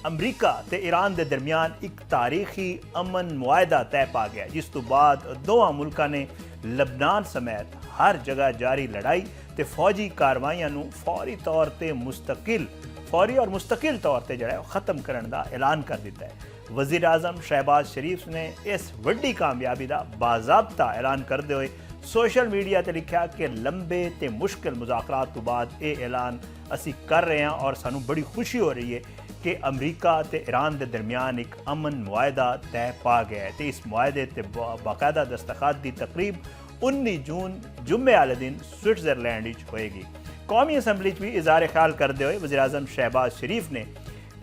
अमरीका ते ईरान के दरमियान एक तारीखी अमन मुआहदा तय पा गया, जिस तो बाद दोवां मुल्कां ने लबनान समेत हर जगह जारी लड़ाई ते फौजी कार्रवाइयां नूं फौरी और मुस्तकिल तौर पर जो खत्म करने का ऐलान कर दिता है। वज़ीर आज़म शहबाज शरीफ ने इस वड्डी कामयाबी का बाज़ाब्ता ऐलान करते हुए सोशल मीडिया पर लिखा कि लंबे ते मुश्किल मुज़ाकरात तो बाद ये ऐलान असी कर रहे हैं और सानू बड़ी खुशी हो रही है कि अमरीका ते ईरान के दरमियान एक अमन मुआहदा तय पा गया है। तो इस मुआहदे ते बाकायदा दस्तखत की तकरीब 19 जून जुम्मे आले दिन स्विट्ज़रलैंड होएगी। कौमी असैंबली भी इज़हार ख्याल करते हुए वज़ीर आज़म शहबाज शरीफ ने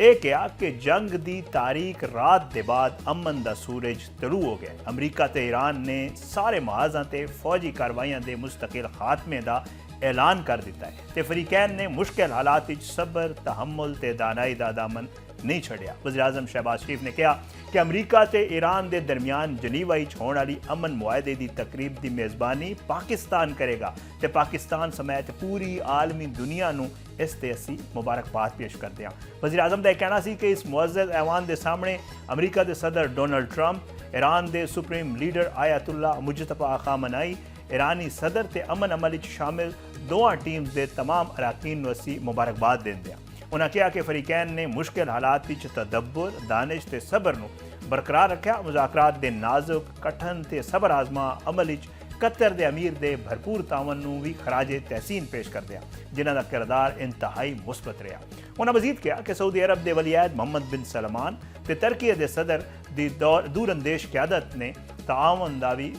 यह कहा कि जंग की तारीख रात के बाद अमन का सूरज तलू हो गया। अमरीका ते ईरान ने सारे महाज़ां ते फौजी कार्रवाइयां के मुस्तकिल खात्मे का ऐलान कर दिता है तो फरीकैन ने मुश्किल हालात सबर तहम्मुल ते दानाई का दामन नहीं छड़िया। वज़ीर आज़म शहबाज शरीफ ने कहा कि अमरीका ते ईरान के दरमियान जनीवा होने वाली अमन मुआहदे की तकरीब की मेज़बानी पाकिस्तान करेगा तो पाकिस्तान समेत पूरी आलमी दुनिया नूं इस ते असी मुबारकबाद पेश करते हैं। वज़ीर आज़म का यह कहना सी कि इस मुअज़्ज़ज़ ऐवान के सामने अमरीका के सदर डोनाल्ड ट्रंप, ईरान के सुप्रीम लीडर आयतुल्ला मुजतबा खामनाई, ईरानी सदर ते अमन अमल शामिल दोवां टीम्स के तमाम अरकान असी मुबारकबाद देंगे हैं। उन्होंने कहा कि फरीकैन ने मुश्किल हालात तदब्बर, दानिश ते सबर नूं बरकरार रखा। मुज़ाकरात के नाजुक, कठन ते सबर आजमा अमल कतर के अमीर के भरपूर तावन नूं भी खराजे तहसीन पेश कर दिया, जिन्हां दा किरदार इंतहाई मुस्बत रहा। उन्होंने मजीद कहा कि सऊदी अरब के वलीअहद मोहम्मद बिन सलमान ते तुर्की के सदर की दूरअंदेश क्यादत ने तावन का भी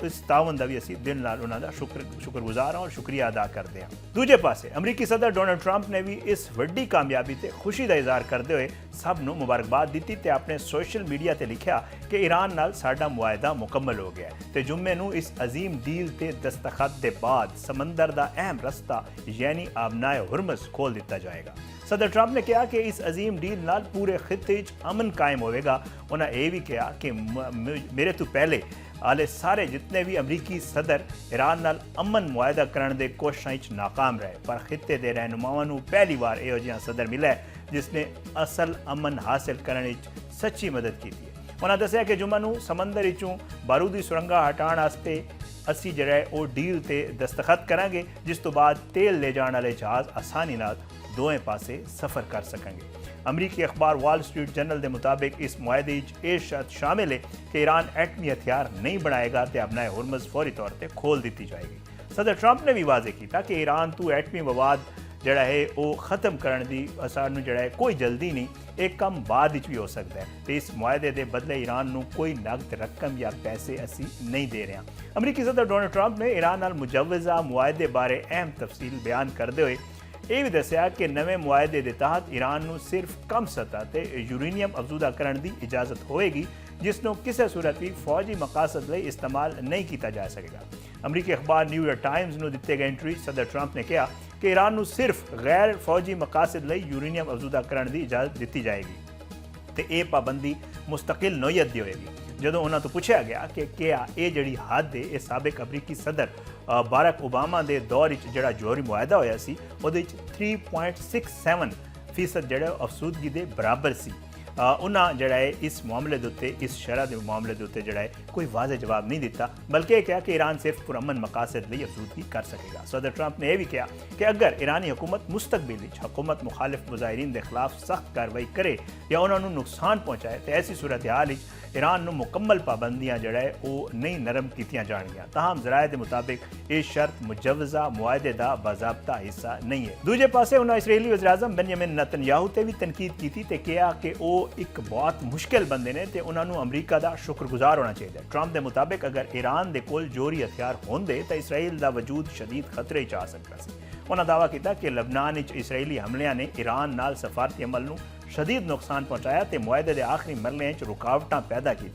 इस तावन का भी असी दिल नाल उन्हां दा शुक्रगुजार और शुक्रिया अदा करते हैं। दूजे पासे अमरीकी सदर डोनाल्ड ट्रंप ने भी इस वड्डी कामयाबी ते खुशी का इजहार करते हुए सब नूं मुबारकबाद दी ते अपने सोशल मीडिया ते लिखा कि ईरान नाल साडा मुआहदा मुकम्मल हो गया ते जुम्मे नूं इस अजीम डील ते दस्तखत के बाद समंदर का अहम रस्ता यानी आबनाए हुरमस खोल दिता जाएगा। सदर ट्रंप ने कहा कि इस अजीम डील नाल पूरे खित्ते अमन कायम होएगा। उन्हें यह भी कहा कि मेरे तो पहले आले सारे जितने भी अमरीकी सदर ईरान नाल अमन मुआहदा करने के कोशिशों नाकाम रहे, पर खित्ते के रहनुमावां नूं पहली बार इहो जिहा सदर मिला है जिसने असल अमन हासिल करने सच्ची मदद की है। उन्होंने दस्सिया कि जुम्मे नूं समंदर विचों बारूदी सुरंगा हटाने वास्ते असी जिहड़ा है वो डील ते दस्तखत करांगे, जिस तो बाद तेल ले जाने वाले जहाज़ आसानी नाल दोवें पासे सफ़र कर सकेंगे। अमरीकी अखबार वॉल स्ट्रीट जर्नल के मुताबिक इस मुआहदे ये शर्त शामिल है कि ईरान एटमी हथियार नहीं बनाएगा तो अपना हुरमज़ फौरी तौर पर खोल दी जाएगी। सदर ट्रंप ने भी वाजे किया कि ईरान तो एटमी विवाद जड़ा है वो ख़त्म करने की सानू जड़ा है कोई जल्दी नहीं, एक कम बाद भी हो सकता है तो इस मुआहदे के बदले ईरान नूं कोई नकद रकम या पैसे असी नहीं दे रहे हैं। अमरीकी सदर डोनाल्ड ट्रंप ने ईरान नाल मुजवज़ा मुआहदे बारे अहम तफसील बयान करते हुए यह भी दस्सिया कि नवे मुआहदे के तहत ईरान नूं सिर्फ कम सतह ते यूरेनियम अफजूदा करने की इजाज़त होएगी, जिसनों किसी सूरत भी फौजी मकासद लई इस्तेमाल नहीं किया जा सकेगा। अमरीकी अखबार न्यूयॉर्क टाइम्स नूं दिते गए इंटरव्यू सदर ट्रंप ने कहा कि ईरान नूं सिर्फ गैर फौजी मकासद लई यूरेनियम अफजूदा करने की इजाज़त दी जाएगी तो यह पाबंदी मुस्तकिल नोयत की होएगी। जदों उन्होंने तो पूछा गया कि क्या ये जी हद है, साबिक अमरीकी सदर बारक ओबामा के दौर जो जौहरी मुआहदा होया सी उहदे 3.67% जो अफसूदगी के बराबर सी। उन्हें जड़ा है इस मामले के उत्ते इस शरह के मामले के उत्ते जड़ा है कोई वाज़े जवाब नहीं दिता, बल्कि यह कहा कि ईरान सिर्फ पुरअमन मकासद लिए अफसूदगी कर सकेगा। सदर ट्रंप ने यह भी कहा कि अगर ईरानी हुकूमत मुस्तकबिल हुकूमत मुखालिफ मुजाहिरीन के खिलाफ सख्त कार्रवाई करे या उन्होंने नुकसान पहुँचाए तो ऐसी सूरत हाल ईरान नूं मुकम्मल पाबंदियां जड़ा है वो नहीं नरम कीतियां जाणगियां। ताहम ज़राए के मुताबिक ये शर्त मुजवज़ा मुआहदे का बाज़ाब्ता हिस्सा नहीं है। दूजे पासे उन्होंने इसराइली वज़ीर आज़म बेंजामिन नेतन्याहू ते भी तनकीद की ते कहा कि वो एक बहुत मुश्किल बंदे ने तो उन्होंने अमरीका का शुक्रगुजार होना चाहिए। ट्रंप के मुताबिक अगर ईरान के कोल जोहरी हथियार होंदे तो इसराइल का वजूद शदीद खतरे च आ सकता सी। उन्होंने दावा किया कि लबनान इसराइली हमलियां ने ईरान नाल सफारती अमल नूं शदीद नुकसान पहुँचाया तो मुआहदे के आखिरी मरले रुकावटां पैदा की।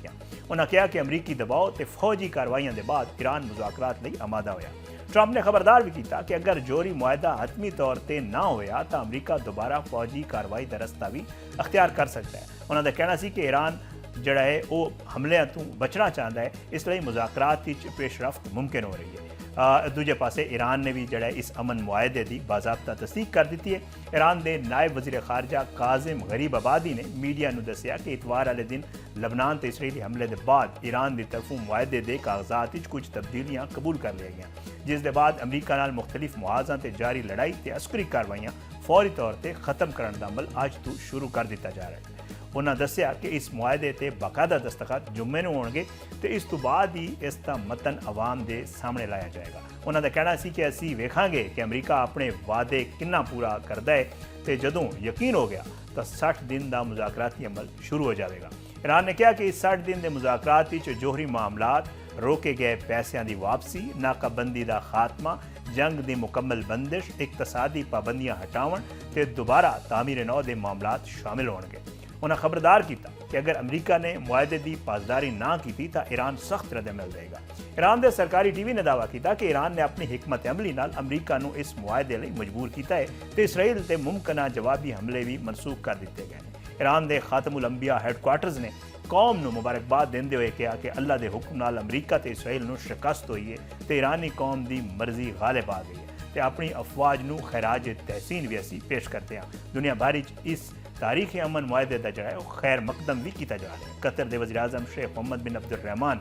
उन्होंने कहा कि अमरीकी दबाव तो फौजी कार्रवाइयों के बाद ईरान मुज़ाकरात लई आमादा होया। ट्रंप ने खबरदार भी किया कि अगर जोहरी मुआहदा हतमी तौर पर ना होया तो अमरीका दोबारा फौजी कार्रवाई का रस्ता भी अख्तियार कर सकता है। उन्होंने कहना सी कि ईरान जड़ा है वो हमलियां तो बचना चाहता है, इसलिए मुज़ाकरात पेशरफ्त मुमकिन हो रही है। दूजे पासे ईरान ने भी जड़ा इस अमन मुआहदे की बाज़ाब्ता तस्दीक कर दी है। ईरान के नायब वज़ीर खारजा काजिम गरीब आबादी ने मीडिया को दसिया कि इतवार वाले दिन लबनान ते इसराइली हमले के बाद ईरान की तरफों मुआहदे के कागजात कुछ तब्दीलियां कबूल कर लिया गई, जिस दे बाद अमरीका नाल मुख्तलिफ मुआज़ा ते जारी लड़ाई ते अस्करी कार्रवाइयां फौरी तौर पर खत्म करने का अमल अज तो शुरू कर दिता जा रहा है। उन्होंने दसिया कि इस मुआहदे ते बाकायदा दस्तखत जुम्मे नूं होणगे ते इस तो बाद ही इसका मतन आवाम के सामने लाया जाएगा। उन्होंने कहना सी कि असी वेखांगे कि अमरीका अपने वादे किन्ना पूरा करता है तो जदों यकीन हो गया तो 60 दिन का मुज़ाकराती अमल शुरू हो जाएगा। ईरान ने कहा कि इस 60 दिन के मुज़ाकरात विच जोहरी मामलात, रोके गए पैसों की वापसी, नाकाबंदी का खात्मा, जंग की मुकम्मल बंदिश, इकतसादी पाबंदियां हटावन ते दोबारा तामीर नौ के मामलात शामिल होंगे। उन्हें खबरदार किया कि अगर अमरीका ने मुआहदे की पासदारी ना की तो ईरान सख्त रद्द-ए-अमल देगा। ईरान के सरकारी टीवी ने दावा किया कि ईरान ने अपनी हिकमत अमली नाल अमरीका को इस मुआहदे लिए मजबूर किया है तो इसराइल से मुमकिन जवाबी हमले भी मनसूख कर दिए गए। ईरान के खातमुल अंबिया हैडक्वार्टर्स ने कौम को मुबारकबाद देंदे हुए कहा कि अल्लाह के हुक्म नाल अमरीका तो इसराइल को शिकस्त हुई है तो ईरानी कौम की मर्जी गालिब आ गई है तो अपनी अफवाज को खैराज तहसीन भी असी पेश करते हैं। दुनिया भर इस तारीखी अमन मुआहदे का जड़ा खैर मकदम भी किया जा रहा है। कतर के वज़ीर आज़म शेख मोहम्मद बिन अब्दुर्रहमान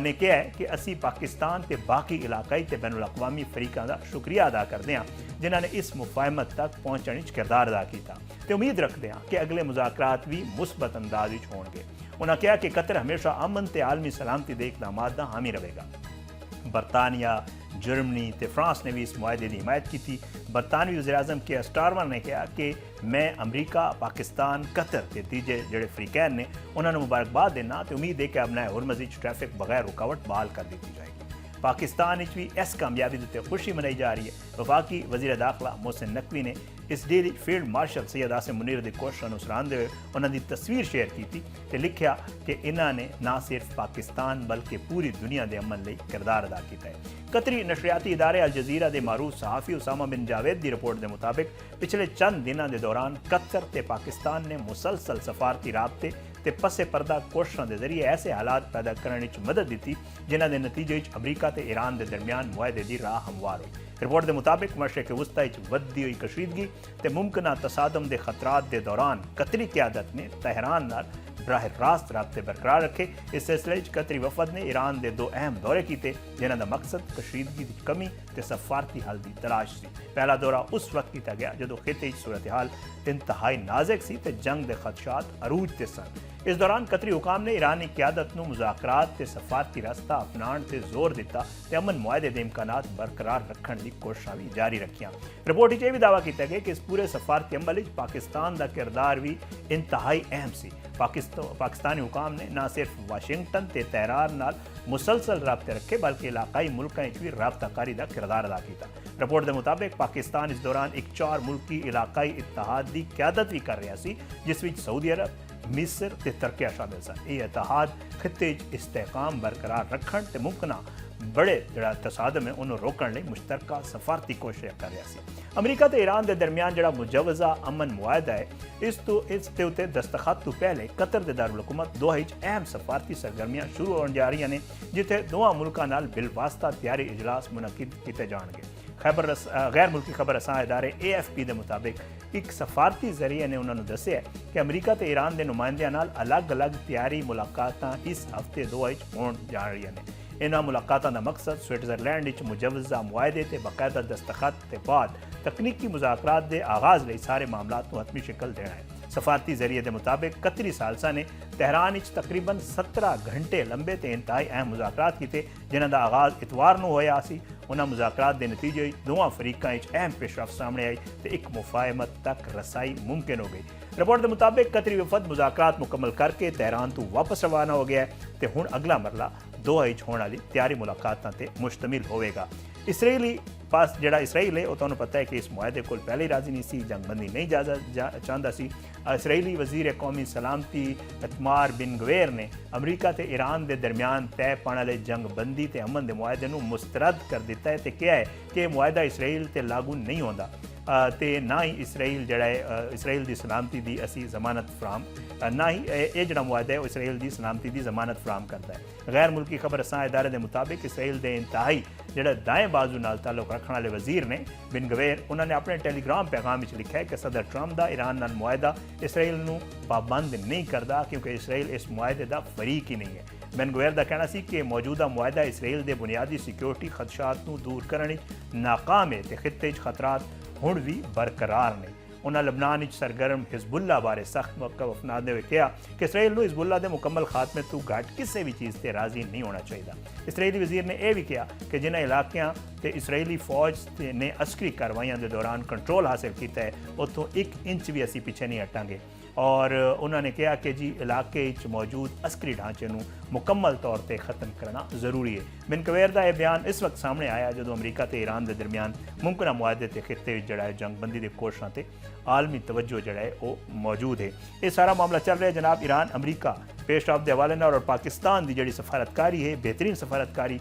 ने कहा है कि असी पाकिस्तान के बाकी इलाकाई ते बैनुल अक़वामी फरीकों का शुक्रिया अदा करते हैं जिन्होंने इस मुफाहमत तक पहुँचने किरदार अदा किया तो उम्मीद रखते हैं कि अगले मुज़ाकरात भी मुस्बत अंदाज होंगे। उन्होंने कहा कि कतर हमेशा अमन ते आलमी सलामती के इकदामात का हामी रहेगा। बरतानिया, जर्मनी ते फ्रांस ने भी इस मुआहदे की हिमायत की थी। बरतानवी वज़ीर आज़म के स्टारमर ने कहा कि मैं अमरीका, पाकिस्तान, कतर के तीजे जोड़े फ्रीकैन ने उन्होंने मुबारकबाद देना तो उम्मीद है कि अब नए हुरमज़ ट्रैफिक बगैर रुकावट बहाल कर दी जाएगी। पाकिस्तान भी इस कामयाबी उत्ते खुशी मनाई जा रही है। वफाकी वज़ीर दाखिला मोहसिन नकवी ने इस daily field marshal Syed Asim Munir की कोशिशों सराहते हुए उन्होंने तस्वीर शेयर की तो लिखा कि इन्होंने न सिर्फ पाकिस्तान बल्कि पूरी दुनिया के अमन लिए किरदार अदा किया है। कतरी नशरियाती इदारे अल जजीरा के मारूफ सहाफ़ी उसामा बिन जावेद की रिपोर्ट के मुताबिक पिछले चंद दिनों के दौरान कतर ते पाकिस्तान ने मुसलसल सफारती राबते ते पसे पर्दा कोशिशों के जरिए ऐसे हालात पैदा करने मदद दी जिन्हों के नतीजे अमरीका ते ईरान के दरमियान मुआहदे की राह हमवार हुई। रिपोर्ट के मुताबिक मशरक़ वस्ता वधदी हुई कशीदगी ते मुमकिन तसादम के खतरात के दौरान कतरी क़यादत ने तहरान नाल बराह रास्त रबते बरकरार रखे। इस सिलसिले कतरी वफद ने ईरान के 2 अहम दौरे किए जिन्हों का मकसद कशीदगी की कमी ते सफारती हल की तलाश सी। पहला दौरा उस वक्त किया गया जो खिते सूरत हाल इंतहाई नाजुक सी ते जंग के खदशात अरूज ते सन। इस दौरान कतरी हुकाम ने ईरानी क्यादत को मुज़ाकरात ते सफारती रास्ता अपनाने से जोर दिता ते अमन मुआहदे के इम्कानात बरकरार रखने की कोशिशां भी जारी रखियां। रिपोर्ट यह भी दावा किया गया कि इस पूरे सफारती अमल पाकिस्तान का किरदार भी इंतहाई अहम सी। पाकिस्तानी हुकाम ने न सिर्फ वाशिंगटन ते तेहरान नाल मुसलसल राबते रखे बल्कि इलाकाई मुल्कों भी राबताकारी का किरदार अदा किया। रिपोर्ट के मुताबिक पाकिस्तान इस दौरान एक 4 मुल्की इलाकाई इत्तेहाद की क्यादत भी कर रहा सी जिस विच सऊदी अरब, मिस्र ते तुर्किया शामिल सन। यह इत्तेहाद खिते इस्तेहकाम बरकरार रखने ते मुमकिन बड़े जड़ा तसादम है उन्होंने रोकने लिए मुश्तरका सफारती कोशिश कर रहा है। अमरीका ते ईरान के दरमियान जड़ा मुजवजा अमन मुआहदा है इसके उत्ते दस्तखत तो पहले कतर के दारुल हुकूमत दोहा अहम सफारती सरगर्मियां शुरू होने जा रही हैं जिथे दोवां मुल्कां नाल बिलवास्ता तैयारी इजलास मुनक्किद किए जाएंगे। गैर मुल्की खबर रसां इदारे AFP के मुताबिक एक सफारती जरिए ने उन्होंने दसिया कि अमरीका ते ईरान के नुमाइंदियां नाल अलग अलग तैयारी मुलाकातां इस हफ्ते दोहा होने जा रही हैं। इन्होंने मुलाकातों का मकसद स्विट्जरलैंड मुजवजा मुआहदे के बाकायदा दस्तखत के बाद तकनीकी मुज़ाकरात के आगाज़ लिए सारे मामलों को हतमी शक्ल देना है। सफारती जरिए के मुताबिक कतरी सालसा ने तहरान तकरीबन 17 घंटे लंबे ते इंतहाई अहम मुज़ाकरात किए जिन्हों का आगाज़ इतवार को होया सी। उन्होंने मुज़ाकरात के नतीजे दोवां फरीकों अहम पेशरफ सामने आई तो एक मुफाहमत तक रसाई मुमकिन हो गई। रिपोर्ट के मुताबिक कतरी वफद मुज़ाकरात मुकम्मल करके तहरान तो वापस रवाना हो गया है तो हुण अगला मरला दोहा होने वाली तैयारी मुलाकातों पर मुश्तमिल होगा। इसराइली पास जड़ा इसराइल है वो तुहानूं पता है कि इस मुआहदे को पहले ही राजी नहीं सी, जंगबंदी नहीं चाहता सी। इसराइली वजीर कौमी सलामती इतमार बिन गवेर ने अमरीका ते ईरान के दरमियान तय पाने वाले जंगबंदी ते अमन के मुआहदे नूं मुस्तरद कर दिता है तो कहा है कि मुआहदा इसराइल ते लागू नहीं होता। ਤੇ ਨਾ ਹੀ ਇਸਰਾਈਲ ਜਿਹੜਾ ਹੈ ਇਸਰਾਈਲ ਦੀ ਸਲਾਮਤੀ ਦੀ ਅਸੀਂ ਜ਼ਮਾਨਤ ਫਰਾਹਮ ਨਾ ਹੀ ਇਹ ਜਿਹੜਾ ਮੁਆਹਦਾ ਹੈ ਉਹ ਇਸਰਾਈਲ ਦੀ ਸਲਾਮਤੀ ਦੀ ਜ਼ਮਾਨਤ ਫਰਾਹਮ ਕਰਦਾ ਹੈ। ਗੈਰ ਮੁਲਕੀ ਖਬਰ ਰਸਾਂ ਇਦਾਰੇ ਦੇ ਮੁਤਾबिक ਇਸਰਾਈਲ ਦੇ ਇੰਤਹਾਈ ਜਿਹੜਾ ਦਾएं ਬਾਜ਼ੂ ਨਾਲ ਤਾਲੁਕ ਰੱਖਣ ਵਾਲੇ ਵਜ਼ੀਰ ਨੇ ਬਿਨ ਗਵੇਰ ਉਹਨਾਂ ਨੇ ਆਪਣੇ ਟੈਲੀਗ੍ਰਾਮ ਪੈਗਾਮ ਵਿੱਚ ਲਿਖਿਆ ਕਿ ਸਦਰ ਟਰੰਪ ਦਾ ਈਰਾਨ ਨਾਲ ਮੁਆਹਦਾ ਇਸਰਾਈਲ ਨੂੰ ਪਾਬੰਦ ਨਹੀਂ ਕਰਦਾ ਕਿਉਂਕਿ ਇਸਰਾਈਲ ਇਸ ਮੁਆਹਦੇ ਦਾ ਫਰੀਕ ਹੀ ਨਹੀਂ ਹੈ। ਬਿਨ ਗਵੇਰ ਦਾ ਕਹਿਣਾ ਸੀ ਕਿ ਮੌਜੂਦਾ ਮੁਆਹਦਾ ਇਸਰਾਈਲ ਦੇ ਬੁਨਿਆਦੀ ਸਿਕਿਉਰਿਟੀ ਖਦਸ਼ਾਤ ਨੂੰ ਦੂਰ ਕਰਨ ਵਿੱਚ ਨਾਕਾਮ ਹੈ ਤੇ ਖਿੱਤੇ 'ਚ ਖਤਰਾਤ ਹੁਣ ਵੀ ਬਰਕਰਾਰ ਨੇ। ਉਹਨਾਂ ਲਬਨਾਨ ਵਿੱਚ ਸਰਗਰਮ ਹਿਜ਼ਬੁੱਲਾ ਬਾਰੇ ਸਖਤ ਮੌਕਾ ਅਪਣਾਉਂਦੇ ਹੋਏ ਕਿਹਾ ਕਿ ਇਸਰਾਈਲ ਨੂੰ ਹਿਜ਼ਬੁੱਲਾ ਦੇ ਮੁਕੰਮਲ ਖਾਤਮੇ ਤੋਂ ਘੱਟ ਕਿਸੇ ਵੀ ਚੀਜ਼ ਤੇ ਰਾਜ਼ੀ ਨਹੀਂ ਹੋਣਾ ਚਾਹੀਦਾ। ਇਸਰਾਈਲੀ ਵਜ਼ੀਰ ਨੇ ਇਹ ਵੀ ਕਿਹਾ ਕਿ ਜਿਨ੍ਹਾਂ ਇਲਾਕਿਆਂ ਤੇ ਇਸਰਾਈਲੀ ਫੌਜ ਨੇ ਅਸਕਰੀ ਕਾਰਵਾਈਆਂ ਦੇ ਦੌਰਾਨ ਕੰਟਰੋਲ ਹਾਸਿਲ ਕੀਤਾ ਹੈ ਉੱਥੋਂ 1 ਇੰਚ ਵੀ ਅਸੀਂ ਪਿੱਛੇ ਨਹੀਂ ਹਟਾਂਗੇ। ਔਰ ਉਹਨਾਂ ਨੇ ਕਿਹਾ ਕਿ ਜੀ ਇਲਾਕੇ ਵਿੱਚ ਮੌਜੂਦ ਅਸਕਰੀ ਢਾਂਚੇ ਨੂੰ ਮੁਕੰਮਲ ਤੌਰ ਤੇ ਖਤਮ ਕਰਨਾ ਜ਼ਰੂਰੀ ਹੈ। ਬਿਨ ਗਵੇਰ ਦਾ ਇਹ ਬਿਆਨ ਇਸ ਵਕਤ ਸਾਹਮਣੇ ਆਇਆ ਜਦੋਂ ਅਮਰੀਕਾ ਤੇ ਈਰਾਨ ਦੇ ਦਰਮਿਆਨ ਮੁਮਕਿਨਾ ਮੁਆਹਦੇ ਤੇ ਖਿੱਤੇ ਵਿੱਚ ਜਿਹੜਾ ਹੈ ਜੰਗਬੰਦੀ ਦੇ ਕੋਸ਼ਿਸ਼ਾਂ ਤੇ ਆਲਮੀ ਤਵੱਜੋ ਜਿਹੜਾ ਹੈ ਉਹ ਮੌਜੂਦ ਹੈ। ਇਹ ਸਾਰਾ ਮਾਮਲਾ ਚੱਲ ਰਿਹਾ ਜਨਾਬ ईरान अमरीका पेशराफ के हवाले और पाकिस्तान की जी सफारतकारी है बेहतरीन सफारतकारी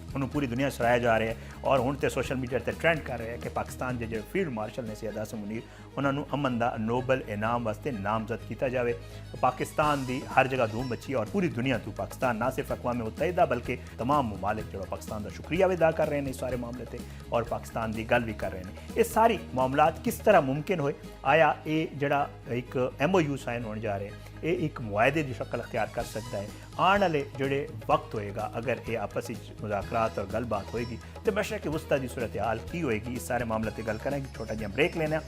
उन्होंने पूरी दुनिया सराया जा रहा है और हुण तो सोशल मीडिया पर ट्रेंड कर रहे हैं कि पाकिस्तान के जो फील्ड मार्शल ने सैयद आसिम मुनीर उन्होंने अमन का नोबल इनाम वास्ते नामजद किया जाए। पाकिस्तान की हर जगह धूम मची और पूरी दुनिया तो पाकिस्तान ना सिर्फ अक़वाम मुत्तहिदा बल्कि तमाम ममालिक जो पाकिस्तान का शुक्रिया भी अदा कर रहे हैं इस सारे मामले से और पाकिस्तान की गल भी कर रहे हैं। ये सारी मामलात किस तरह मुमकिन होए आया ये जड़ा एक MOU साइन होने जा रहे हैं ये एक मुआहदे की शक्ल अख्तियार कर सकता है। आने वाले जोड़े वक्त होएगा अगर ये आपसी मुज़ाकरात और गलबात होएगी तो बशर कि वस्ता की सूरत हाल की होएगी इस सारे मामले पर गल करेंगे। छोटा जिहा ब्रेक लेना